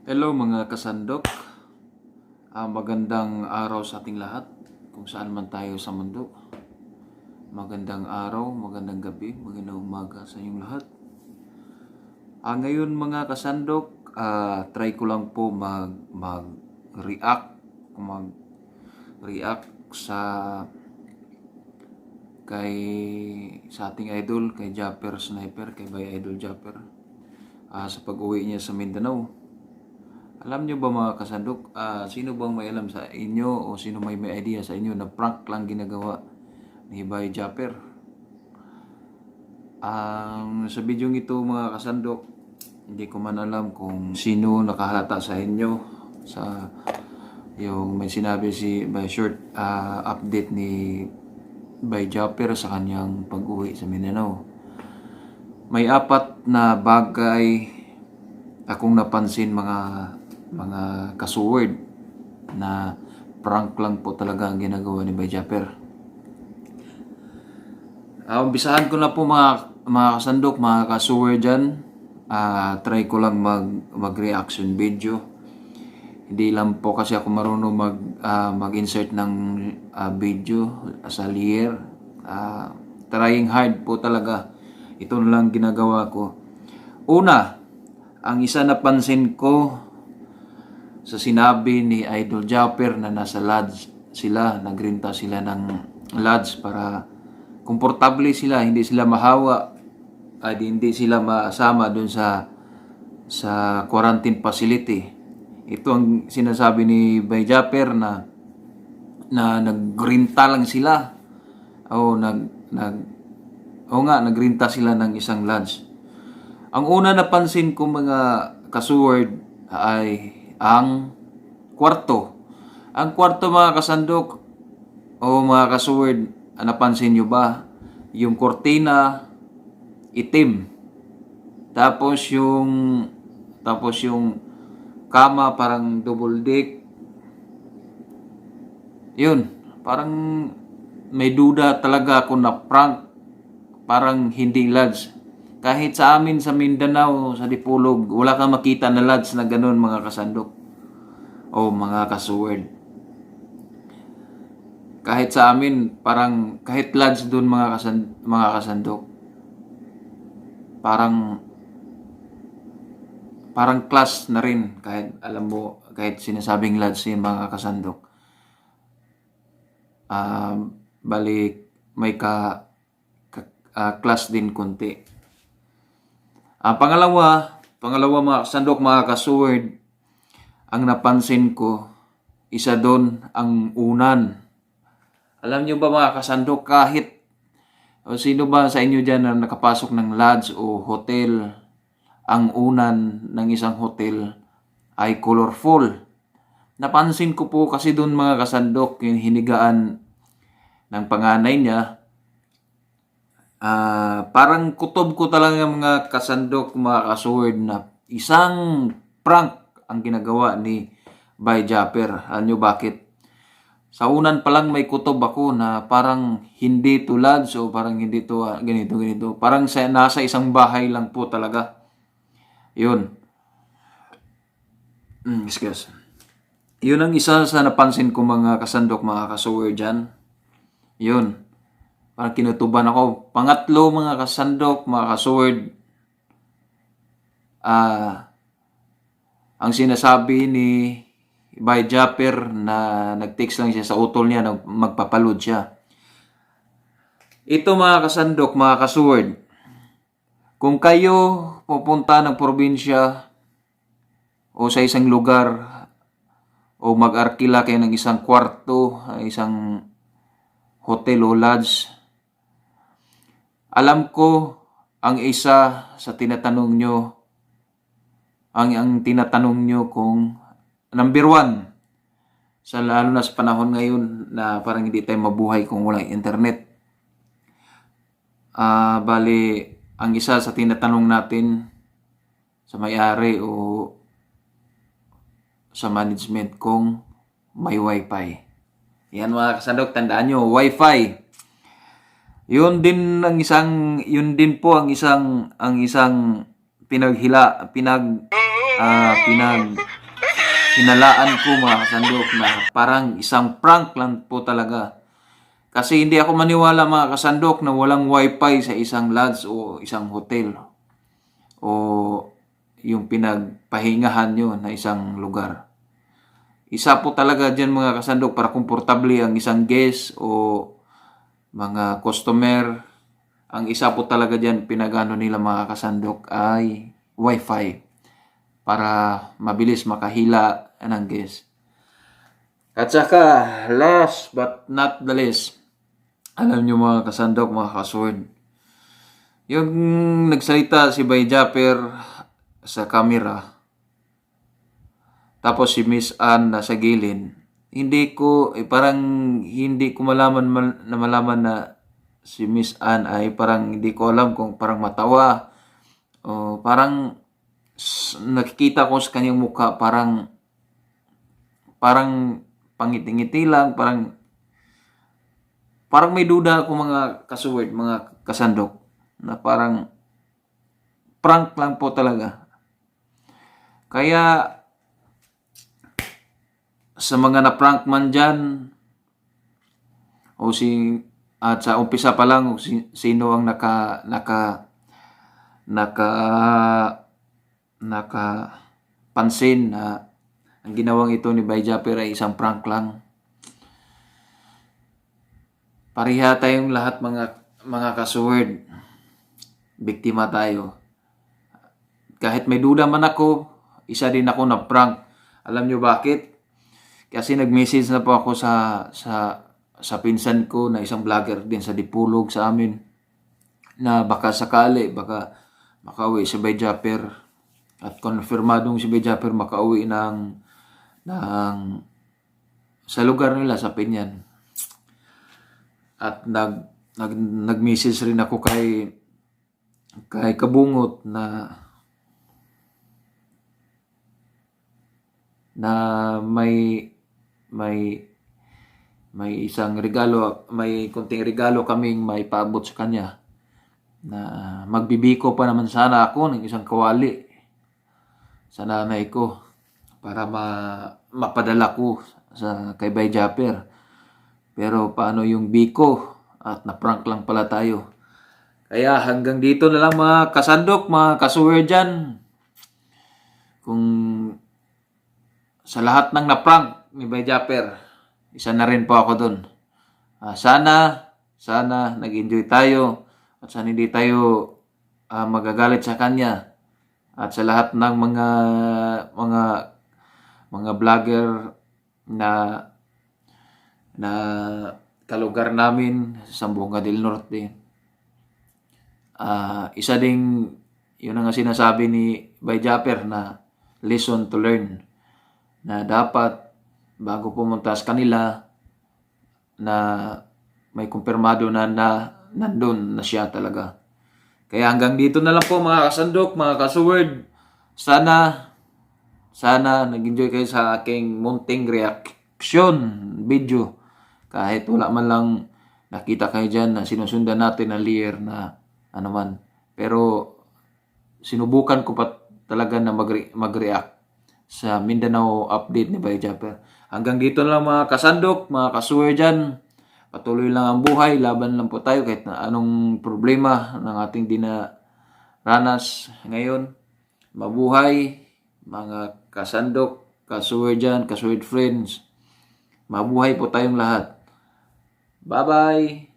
Hello mga kasandok, magandang araw sa ating lahat kung saan man tayo sa mundo. Magandang araw, magandang gabi, magandang umaga sa inyong lahat. Ngayon mga kasandok, try ko lang po mag-react sa ating idol, kay Japper Sniper, kay Bay Idol Japper, sa pag-uwi niya sa Mindanao. Alam niyo ba mga kasandok, sino bang may alam sa inyo o sino may idea sa inyo na prank lang ginagawa ni Bay Japper? Sa video ito mga kasandok, hindi ko man alam kung sino nakahalata sa inyo sa yung may sinabi si by short update ni Bay Japper sa kanyang pag-uwi sa Mindanao. May 4 na bagay akong napansin mga kasuword na prank lang po talaga ang ginagawa ni Bay Japper. Umpisahan ko na po mga kasandok, mga kasuword dyan. Try ko lang mag-reaction video. Hindi lang po kasi ako marunong mag-insert ng video sa layer. Trying hard po talaga. Ito na lang ginagawa ko. Una, ang isa napansin ko sa sinabi ni Idol Japper na nasa lodge sila, nagrinta sila ng lodge para komportable sila, hindi sila mahawa, hindi sila masama doon sa quarantine facility. Ito ang sinasabi ni Bay Japper na nagrinta lang sila nagrinta sila ng isang lodge. Ang una napansin ko mga kasuword ay ang kwarto. Ang kwarto mga kasandok o mga kasuword, napansin nyo ba? Yung kortina itim. Tapos yung kama parang double deck. Yun, parang may duda talaga ako na prank. Parang hindi lodge. Kahit sa amin sa Mindanao, sa Dipolog, wala kang makita na lodge na ganun mga kasandok o mga kasuword. Kahit sa amin, parang kahit lodge doon mga kasandok, parang class na rin, kahit alam mo, kahit sinasabing lodge yung mga kasandok. Balik may class din konti. Pangalawa mga kasandok, mga kasuword, ang napansin ko, isa doon ang unan. Alam nyo ba mga kasandok, kahit sino ba sa inyo dyan na nakapasok ng lodge o hotel, ang unan ng isang hotel ay colorful. Napansin ko po kasi doon mga kasandok, yung hinigaan ng panganay niya, parang kutob ko talaga mga kasandok, mga kasuword, na isang prank ang ginagawa ni Bay Japper. Alam nyo bakit? Sa unan pa lang may kutob ako na parang hindi tulad, so parang hindi to ganito. Parang nasa isang bahay lang po talaga. Yun. Excuse. Yun ang isa sa napansin ko mga kasandok, mga kasuword dyan. Yun. Parang kinutuban ako. Pangatlo mga kasandok, mga kasuword, ang sinasabi ni Bay Japper na nag-text lang siya sa utol niya na magpapaload siya. Ito mga kasandok, mga kasuword, kung kayo pupunta ng probinsya o sa isang lugar o mag-arkila kayo ng isang kwarto, isang hotel o lodge, alam ko ang isa sa tinatanong nyo, ang tinatanong nyo kung number 1, lalo na sa panahon ngayon na parang hindi tayo mabuhay kung walang internet. Bali, ang isa sa tinatanong natin sa may-ari o sa management kung may wifi. Yan mga kasandok, tandaan nyo, wifi. Yun din po ang isang hinalaan ko mga kasandok na parang isang prank lang po talaga. Kasi hindi ako maniwala mga kasandok na walang wifi sa isang lodge o isang hotel o yung pinagpahingahan nyo na isang lugar. Isa po talaga dyan mga kasandok para komportable ang isang guest o mga customer. Ang isa po talaga dyan pinagano nila mga kasandok ay wifi para mabilis makahila ng guest. At saka last but not the least, alam nyo mga kasandok, mga kasword, yung nagsalita si Bay Japper sa camera, tapos si Miss Ann nasa gilid, hindi ko, parang hindi ko malaman na si Miss Ann ay parang hindi ko alam kung parang matawa o parang nakikita ko sa kanyang mukha parang pangiti-ngiti lang, parang may duda ako mga kasuword, mga kasandok, na parang prank lang po talaga. Kaya sa mga na-prank man dyan, at sa umpisa pa lang, sino ang nakapansin na ang ginawang ito ni Bay Japper ay isang prank lang. Pariha tayong lahat mga kasuword. Biktima tayo. Kahit may duda man ako, isa din ako na prank. Alam nyo bakit? Kasi nag-message na po ako sa pinsan ko na isang vlogger din sa Dipulog sa amin na baka sakali, baka makauwi si Bay Japper at konfirmadong si Bay Japper makauwi sa lugar nila sa Pinyan. At nag-message rin ako kay Kabungot na may isang regalo, may konting regalo kaming may paabot sa kanya na magbibiko pa naman sana ako ng isang kawali sa nanay ko para mapadala ko kay Bay Japper. Pero paano yung biko? At na-prank lang pala tayo. Kaya hanggang dito na lang mga kasandok, mga kasuwer dyan. Kung sa lahat ng na-prank ni Bay Japper, isa na rin po ako dun. Sana nag-enjoy tayo at sana hindi tayo magagalit sa kanya. At sa lahat ng mga vlogger na kalugar namin sa Sambuanga del Norte. Isa ding yun ang sinasabi ni Bay Japper na lesson to learn na dapat bago pumunta sa kanila na may kumpirmado na nandun na siya talaga. Kaya hanggang dito na lang po mga kasandok, mga kasuword. Sana nag-enjoy kayo sa aking munting reaction video. Kahit wala man lang nakita kayo dyan na sinusundan natin na layer na ano man. Pero sinubukan ko pa talaga na mag-react sa Mindanao update ni Bay Japper. Hanggang dito na lang mga kasandok, mga kasuwer dyan. Patuloy lang ang buhay, laban lang po tayo kahit na anong problema ng ating dinaranas ngayon. Mabuhay, mga kasandok, kasuwer dyan, kasuwer friends. Mabuhay po tayong lahat. Bye-bye!